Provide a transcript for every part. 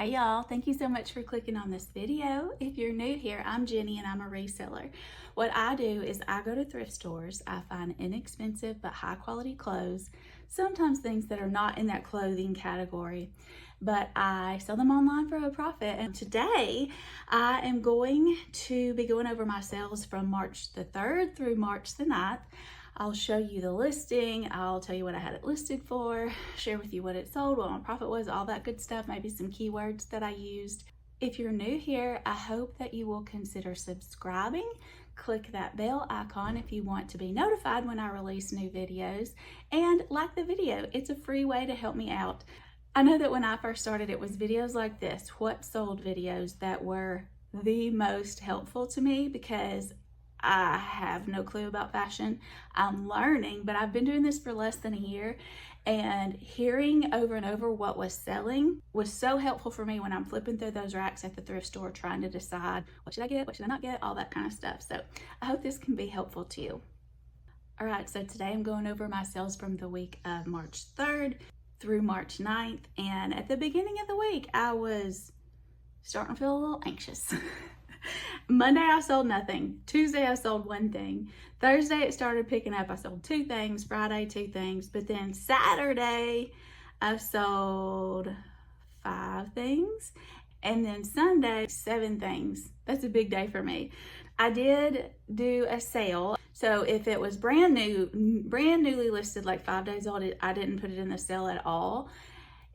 Hey y'all, thank you so much for clicking on this video. If you're new here, I'm Jenny and I'm a reseller. What I do is I go to thrift stores, I find inexpensive but high quality clothes, sometimes things that are not in that clothing category, but I sell them online for a profit. And today I am going to be going over my sales from March the 3rd through March the 9th. I'll show you the listing, I'll tell you what I had it listed for, share with you what it sold, what my profit was, all that good stuff, maybe some keywords that I used. If you're new here, I hope that you will consider subscribing. Click that bell icon if you want to be notified when I release new videos, and like the video. It's a free way to help me out. I know that when I first started, it was videos like this, what sold videos, that were the most helpful to me because I have no clue about fashion. I'm learning, but I've been doing this for less than a year, and hearing over and over what was selling was so helpful for me when I'm flipping through those racks at the thrift store trying to decide what should I get, what should I not get, all that kind of stuff. So I hope this can be helpful to you. All right, so today I'm going over my sales from the week of March 3rd through March 9th. And at the beginning of the week, I was starting to feel a little anxious. Monday I sold nothing. Tuesday I sold one thing. Thursday it started picking up. I sold 2 things. Friday 2 things. But then Saturday I sold 5 things. And then Sunday 7 things. That's a big day for me. I did do a sale. So if it was brand newly listed, like 5 days old, I didn't put it in the sale at all.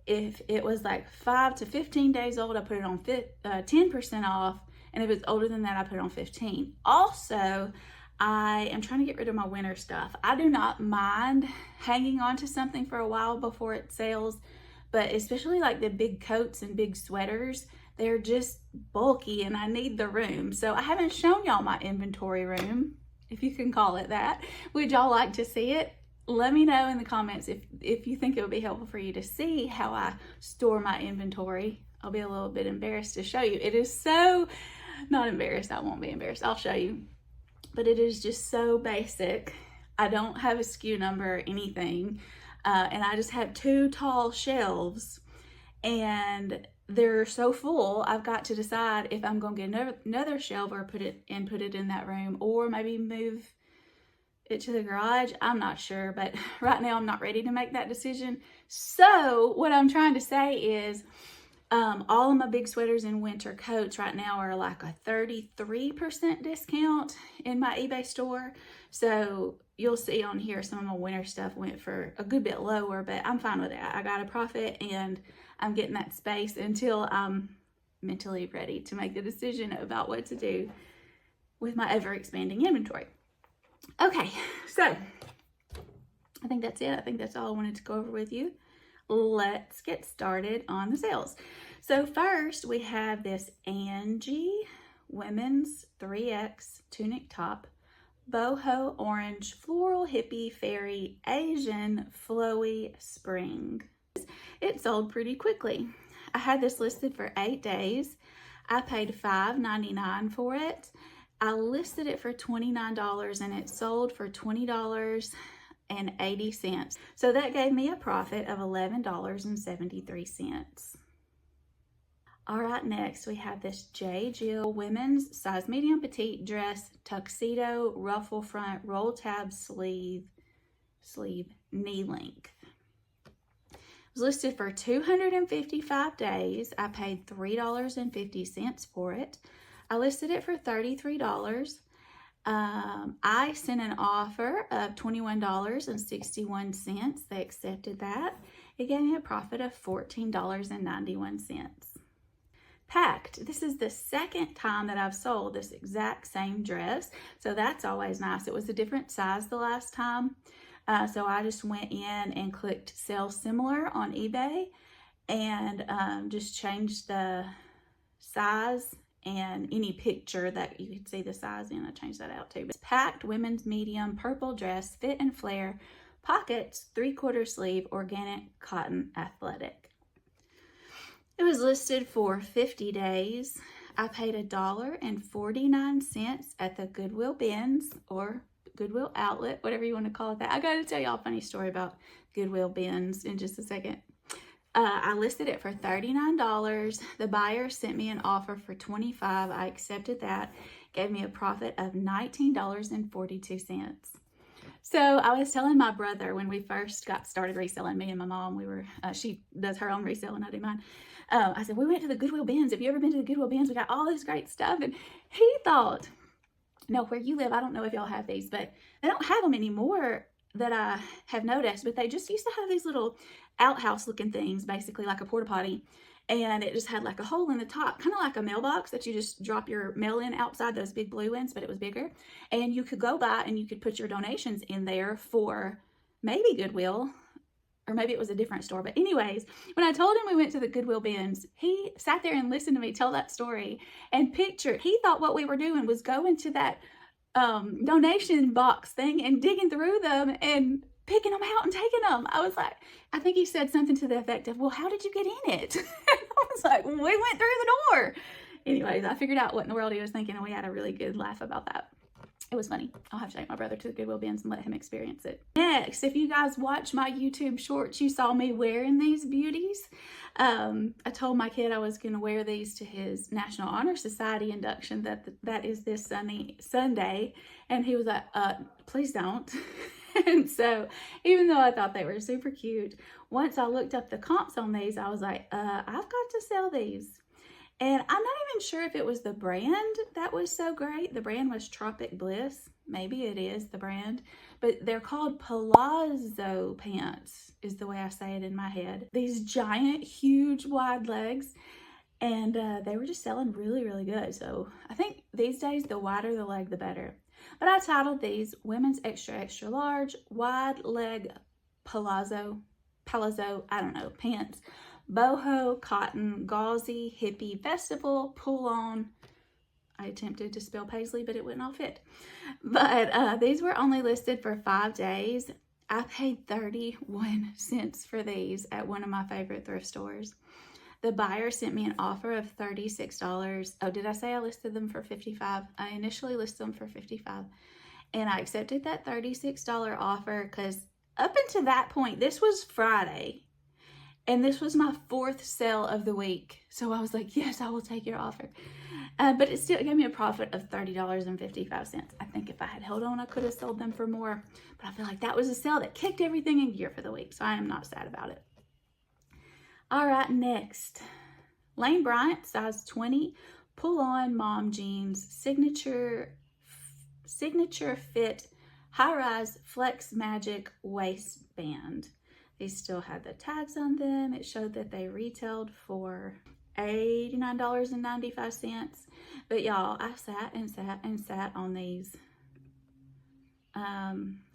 If it was like 5 to 15 days old, I put it on 10% off. And if it's older than that, I put it on 15. Also, I am trying to get rid of my winter stuff. I do not mind hanging on to something for a while before it sells, but especially like the big coats and big sweaters, they're just bulky and I need the room. So I haven't shown y'all my inventory room, if you can call it that. Would y'all like to see it? Let me know in the comments if you think it would be helpful for you to see how I store my inventory. I'll be a little bit embarrassed to show you. It is so, not embarrassed, I won't be embarrassed, I'll show you. But it is just so basic. I don't have a SKU number or anything. And I just have 2 tall shelves and they're so full, I've got to decide if I'm gonna get another shelf or put it in that room, or maybe move it to the garage. I'm not sure, but right now I'm not ready to make that decision. So what I'm trying to say is, all of my big sweaters and winter coats right now are like a 33% discount in my eBay store. So you'll see on here some of my winter stuff went for a good bit lower, but I'm fine with that. I got a profit and I'm getting that space until I'm mentally ready to make the decision about what to do with my ever expanding inventory. Okay, so I think that's it. I think that's all I wanted to go over with you. Let's get started on the sales. So first we have this Angie women's 3X tunic top, boho orange floral hippie fairy Asian flowy spring. It sold pretty quickly. I had this listed for 8 days. I paid $5.99 for it. I listed it for $29 and it sold for $20.80. So that gave me a profit of $11.73. All right, next we have this J. Jill women's size medium petite dress, tuxedo, ruffle front, roll tab sleeve, knee length. It was listed for 255 days. I paid $3.50 for it. I listed it for $33. I sent an offer of $21.61. They accepted that. It gave me a profit of $14.91. Packed. This is the 2nd time that I've sold this exact same dress, so that's always nice. It was a different size the last time, so I just went in and clicked sell similar on eBay and just changed the size and any picture that you could see the size in, I changed that out too. It's packed women's medium purple dress, fit and flare, pockets, 3/4 sleeve, organic cotton athletic. It was listed for 50 days. I paid $1.49 at the Goodwill bins or Goodwill outlet, whatever you want to call it that. I got to tell y'all a funny story about Goodwill bins in just a second. I listed it for $39. The buyer sent me an offer for $25. I accepted that. Gave me a profit of $19.42. So I was telling my brother when we first got started reselling, me and my mom, we were, she does her own reselling, I do mine. I said, we went to the Goodwill bins. Have you ever been to the Goodwill bins? We got all this great stuff. And he thought, no, where you live, I don't know if y'all have these, but they don't have them anymore that I have noticed, but they just used to have these little outhouse looking things, basically like a porta potty. And it just had like a hole in the top, kind of like a mailbox that you just drop your mail in outside, those big blue ones, but it was bigger. And you could go by and you could put your donations in there for maybe Goodwill, or maybe it was a different store. But anyways, when I told him we went to the Goodwill bins, he sat there and listened to me tell that story and pictured, he thought what we were doing was going to that donation box thing and digging through them and picking them out and taking them. I was like, I think he said something to the effect of, well, how did you get in it? I was like, we went through the door. Anyways, I figured out what in the world he was thinking, and we had a really good laugh about that. It was funny. I'll have to take my brother to the Goodwill bins and let him experience it. Next, if you guys watch my YouTube shorts, you saw me wearing these beauties. I told my kid I was going to wear these to his National Honor Society induction. That is this Sunday. And he was like, please don't. And so even though I thought they were super cute, once I looked up the comps on these, I was like, I've got to sell these. And I'm not even sure if it was the brand that was so great. The brand was Tropic Bliss. Maybe it is the brand. But they're called palazzo pants, is the way I say it in my head. These giant, huge, wide legs. And they were just selling really, really good. So I think these days, the wider the leg, the better. But I titled these Women's Extra Extra Large Wide Leg Palazzo, I don't know, pants. Boho, cotton, gauzy, hippie, festival, pull-on. I attempted to spell paisley, but it wouldn't all fit. But these were only listed for 5 days. I paid 31 cents for these at one of my favorite thrift stores. The buyer sent me an offer of $36. Oh, did I say I listed them for $55? I initially listed them for $55. And I accepted that $36 offer because up until that point, this was Friday. And this was my 4th sale of the week. So I was like, yes, I will take your offer. But it still gave me a profit of $30.55. I think if I had held on, I could have sold them for more. But I feel like that was a sale that kicked everything in gear for the week. So I am not sad about it. All right, next. Lane Bryant, size 20, pull-on mom jeans, signature fit, high-rise Flex Magic waistband. These still had the tags on them. It showed that they retailed for $89.95. But y'all, I sat and sat and sat on these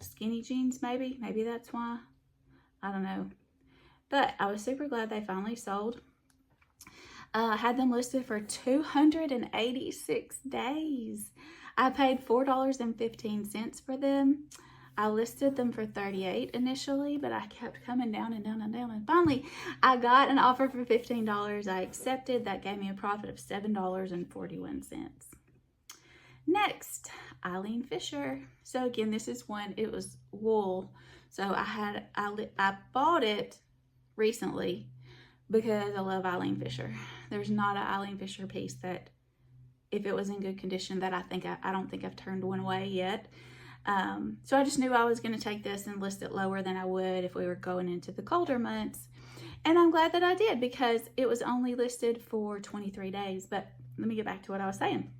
skinny jeans, maybe. Maybe that's why. I don't know. But I was super glad they finally sold. I had them listed for 286 days. I paid $4.15 for them. I listed them for $38 initially, but I kept coming down and down and down. And finally, I got an offer for $15. I accepted. That gave me a profit of $7.41. Next, Eileen Fisher. So again, this is one, it was wool. So I bought it recently because I love Eileen Fisher. There's not an Eileen Fisher piece that, if it was in good condition, that I don't think I've turned one away yet. So I just knew I was going to take this and list it lower than I would if we were going into the colder months. And I'm glad that I did because it was only listed for 23 days. But let me get back to what I was saying.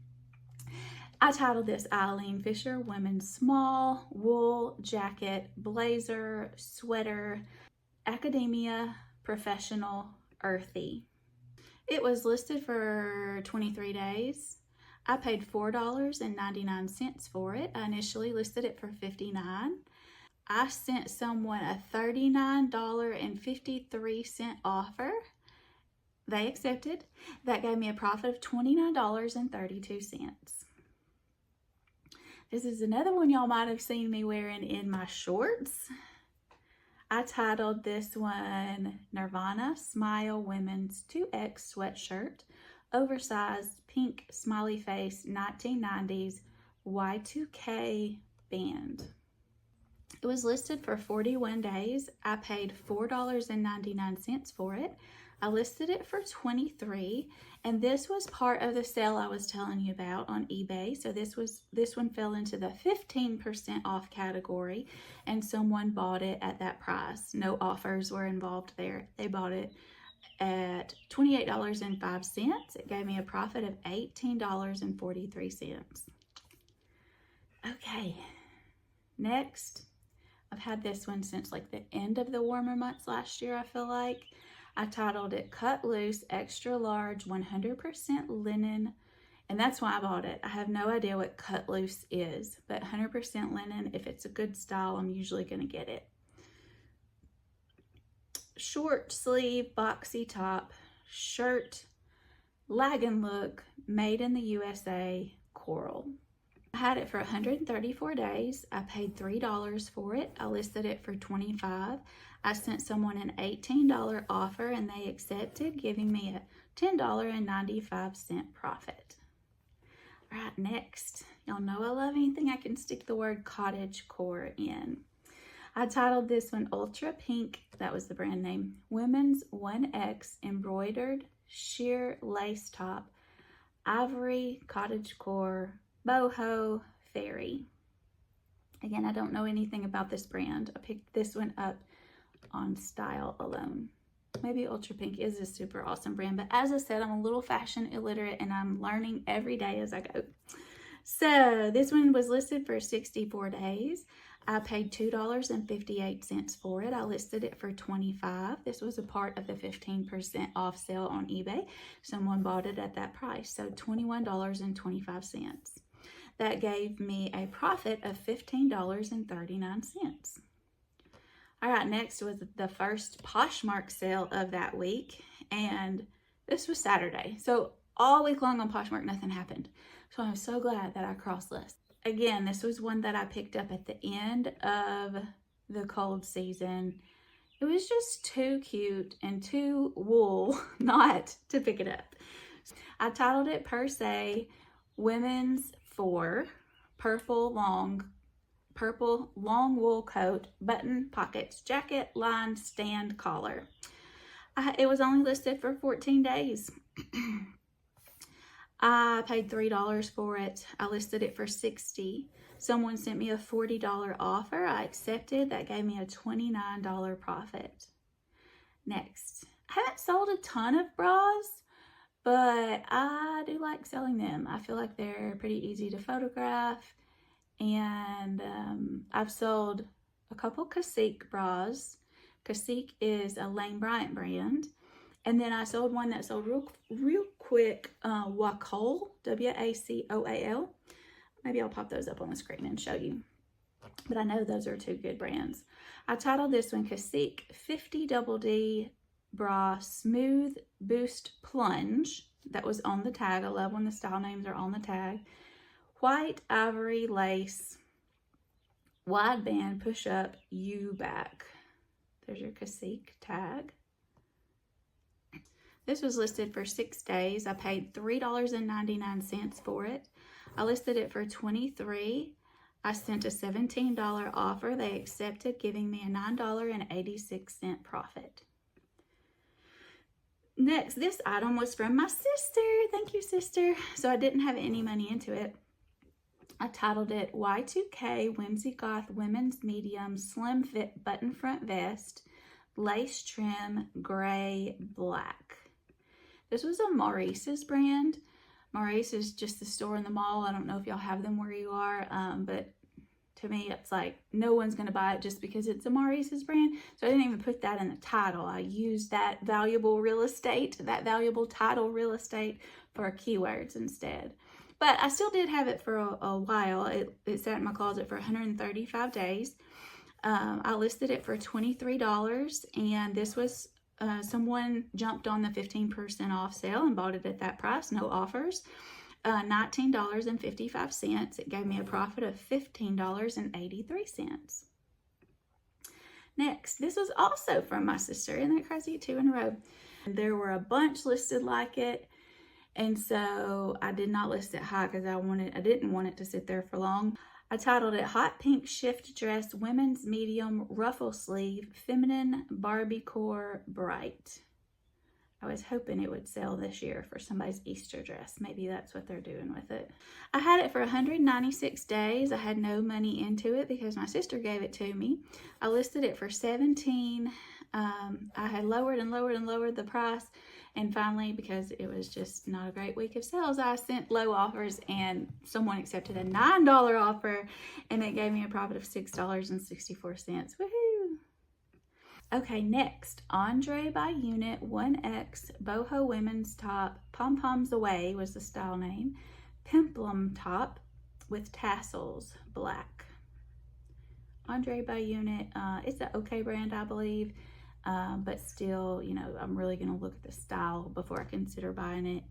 I titled this Eileen Fisher Women's Small Wool Jacket Blazer Sweater Academia Professional Earthy. It was listed for 23 days. I paid $4.99 for it. I initially listed it for $59. I sent someone a $39.53 offer. They accepted. That gave me a profit of $29.32. This is another one y'all might have seen me wearing in my shorts. I titled this one Nirvana Smile Women's 2X Sweatshirt, Oversized Pink Smiley Face 1990s Y2K Band. It was listed for 41 days. I paid $4.99 for it. I listed it for $23, and this was part of the sale I was telling you about on eBay. So this one fell into the 15% off category, and someone bought it at that price. No offers were involved there. They bought it at $28.05. It gave me a profit of $18.43. Okay, next, I've had this one since like the end of the warmer months last year, I feel like. I titled it Cut Loose Extra Large 100% Linen, and that's why I bought it. I have no idea what cut loose is, but 100% linen, if it's a good style, I'm usually going to get it. Short sleeve, boxy top, shirt, lagging look, made in the USA, coral. I had it for 134 days. I paid $3 for it. I listed it for $25. I sent someone an $18 offer and they accepted, giving me a $10.95 profit. All right, next. Y'all know I love anything I can stick the word cottagecore in. I titled this one Ultra Pink, that was the brand name, Women's 1X Embroidered Sheer Lace Top, Ivory, Cottagecore, Boho, Fairy. Again, I don't know anything about this brand. I picked this one up on style alone. Maybe Ultra Pink is a super awesome brand, but as I said, I'm a little fashion illiterate and I'm learning every day as I go. So this one was listed for 64 days. I paid $2.58 for it. I listed it for $25. This was a part of the 15% off sale on eBay. Someone bought it at that price, so $21.25. That gave me a profit of $15.39. All right, next was the first Poshmark sale of that week, and this was Saturday. So all week long on Poshmark, nothing happened. So I'm so glad that I cross-listed. Again, this was one that I picked up at the end of the cold season. It was just too cute and too wool not to pick it up. I titled it per se, Women's 4, purple long wool coat, button, pockets, jacket, lined, stand, collar. It was only listed for 14 days. I paid $3 for it. I listed it for $60. Someone sent me a $40 offer. I accepted. That gave me a $29 profit. Next, I haven't sold a ton of bras, but I do like selling them. I feel like they're pretty easy to photograph. And I've sold a couple Cacique bras. Cacique is a Lane Bryant brand. And then I sold one that sold real quick, Wacoal, W-A-C-O-A-L. Maybe I'll pop those up on the screen and show you. But I know those are two good brands. I titled this one Cacique 50 Double D Bra Smooth Boost Plunge. That was on the tag. I love when the style names are on the tag. White ivory lace, wide band push up, U back. There's your Cacique tag. This was listed for 6 days. I paid $3.99 for it. I listed it for $23. I sent a $17 offer. They accepted, giving me a $9.86 profit. Next, this item was from my sister. Thank you, sister. So I didn't have any money into it. I titled it Y2K Whimsy Goth Women's Medium Slim Fit Button Front Vest, Lace Trim, Gray, Black. This was a Maurice's brand. Maurice is just the store in the mall. I don't know if y'all have them where you are, but to me, it's like no one's going to buy it just because it's a Maurice's brand. So I didn't even put that in the title. I used that valuable real estate, that valuable title real estate for keywords instead. But I still did have it for a while. It sat in my closet for 135 days. I listed it for $23, and this was someone jumped on the 15% off sale and bought it at that price, no offers. $19.55. It gave me a profit of $15.83. Next, this was also from my sister. Isn't that crazy? 2 in a row. There were a bunch listed like it. And so I did not list it high because I didn't want it to sit there for long. I titled it Hot Pink Shift Dress, Women's Medium Ruffle Sleeve, Feminine Barbie Core Bright. I was hoping it would sell this year for somebody's Easter dress. Maybe that's what they're doing with it. I had it for 196 days. I had no money into it because my sister gave it to me. I listed it for $17. I had lowered and lowered and lowered the price. And finally, because it was just not a great week of sales, I sent low offers and someone accepted a $9 offer and it gave me a profit of $6.64. Woohoo! Okay, next, Andre by Unit 1X Boho Women's Top, Pom Poms Away was the style name, Peplum Top with tassels, black. Andre by Unit, it's an okay brand, I believe, but still, you know, I'm really going to look at the style before I consider buying it.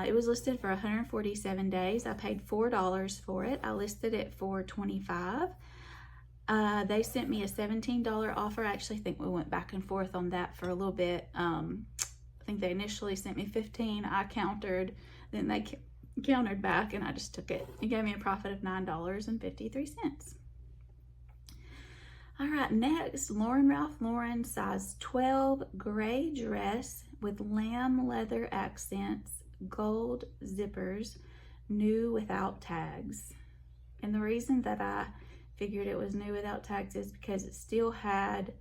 It was listed for 147 days. I paid $4 for it. I listed it for $25. They sent me a $17 offer. I actually think we went back and forth on that for a little bit. I think they initially sent me $15. I countered, then they countered back and I just took it. It gave me a profit of $9.53. All right, next, Lauren Ralph Lauren size 12 gray dress with lamb leather accents, gold zippers, new without tags. And the reason that I figured it was new without tags is because it still had,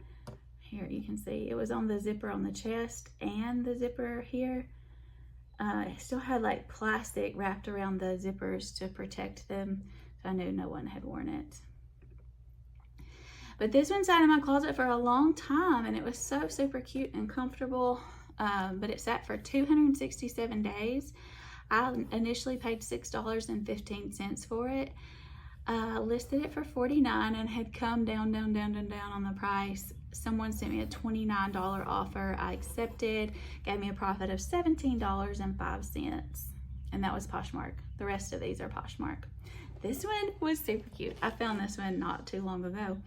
here you can see, it was on the zipper on the chest and the zipper here. It still had like plastic wrapped around the zippers to protect them. So I knew no one had worn it. But this one sat in my closet for a long time and it was so super cute and comfortable. But it sat for 267 days. I initially paid $6.15 for it. Listed it for $49 and had come down on the price. Someone sent me a $29 offer. I accepted, gave me a profit of $17.05. And that was Poshmark. The rest of these are Poshmark. This one was super cute. I found this one not too long ago.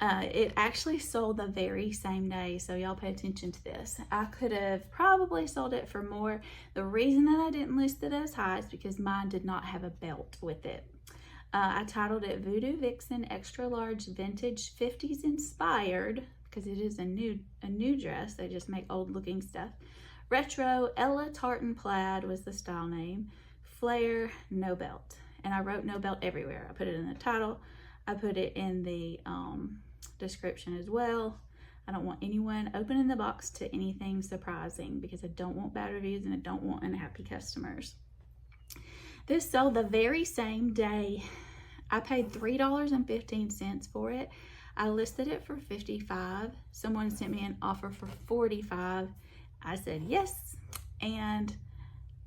It actually sold the very same day, so y'all pay attention to this. I could have probably sold it for more. The reason that I didn't list it as high is because mine did not have a belt with it. I titled it Voodoo Vixen Extra Large Vintage 50s Inspired, because it is a new dress. They just make old looking stuff. Retro Ella Tartan Plaid was the style name. Flare, no belt. And I wrote no belt everywhere. I put it in the title. I put it in the description as well. I don't want anyone opening the box to anything surprising because I don't want bad reviews and I don't want unhappy customers. This sold the very same day. I paid $3.15 for it. I listed it for $55. Someone sent me an offer for $45. I said yes, and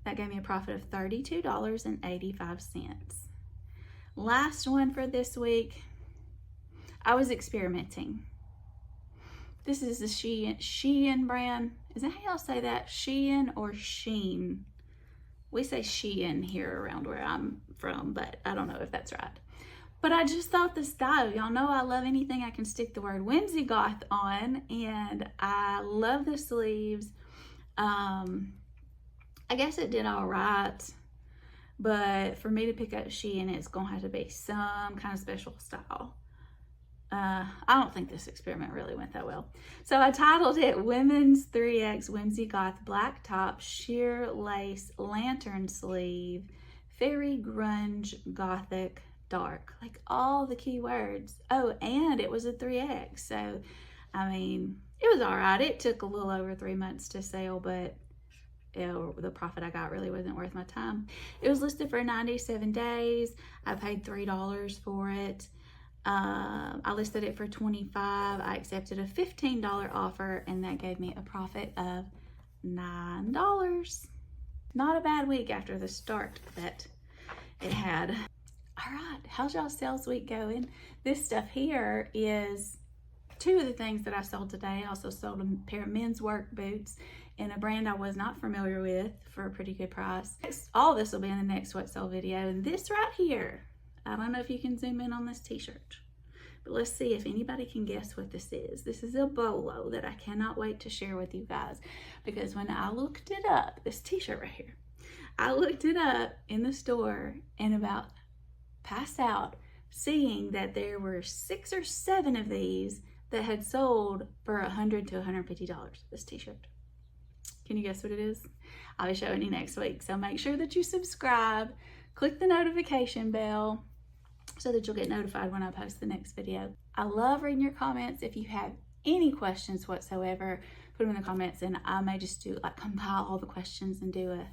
that gave me a profit of $32.85. Last one for this week. I was experimenting. This is the Shein brand. Is that how y'all say that? Shein or Sheen? We say Shein here around where I'm from, but I don't know if that's right. But I just thought the style, y'all know I love anything I can stick the word whimsy goth on, and I love the sleeves. I guess it did all right, but for me to pick up Shein, it's gonna have to be some kind of special style. I don't think this experiment really went that well. So I titled it Women's 3X Whimsy Goth Black Top Sheer Lace Lantern Sleeve Fairy Grunge Gothic Dark. Like all the key words. Oh, and it was a 3X. So, I mean, it was all right. It took a little over 3 months to sell, but the profit I got really wasn't worth my time. It was listed for 97 days. I paid $3 for it. I listed it for $25. I accepted a $15 offer and that gave me a profit of $9. Not a bad week after the start that it had. All right, how's y'all sales week going? This stuff here is two of the things that I sold today. I also sold a pair of men's work boots in a brand I was not familiar with for a pretty good price. All this will be in the next what sold video. And this right here, I don't know if you can zoom in on this t-shirt, but let's see if anybody can guess what this is. This is a bolo that I cannot wait to share with you guys, because when I looked it up, this t-shirt right here, I looked it up in the store and about passed out seeing that there were 6 or 7 of these that had sold for $100 to $150, this t-shirt. Can you guess what it is? I'll be showing you next week. So make sure that you subscribe, click the notification bell so that you'll get notified when I post the next video. I love reading your comments. If you have any questions whatsoever, put them in the comments and I may just compile all the questions and do a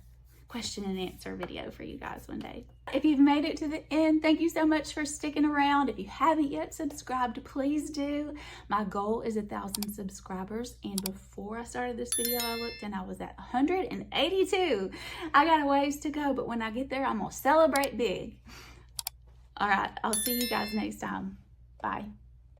question and answer video for you guys one day. If you've made it to the end, thank you so much for sticking around. If you haven't yet subscribed, please do. My goal is 1,000 subscribers, and before I started this video, I looked and I was at 182. I got a ways to go, but when I get there, I'm gonna celebrate big. All right, I'll see you guys next time. Bye.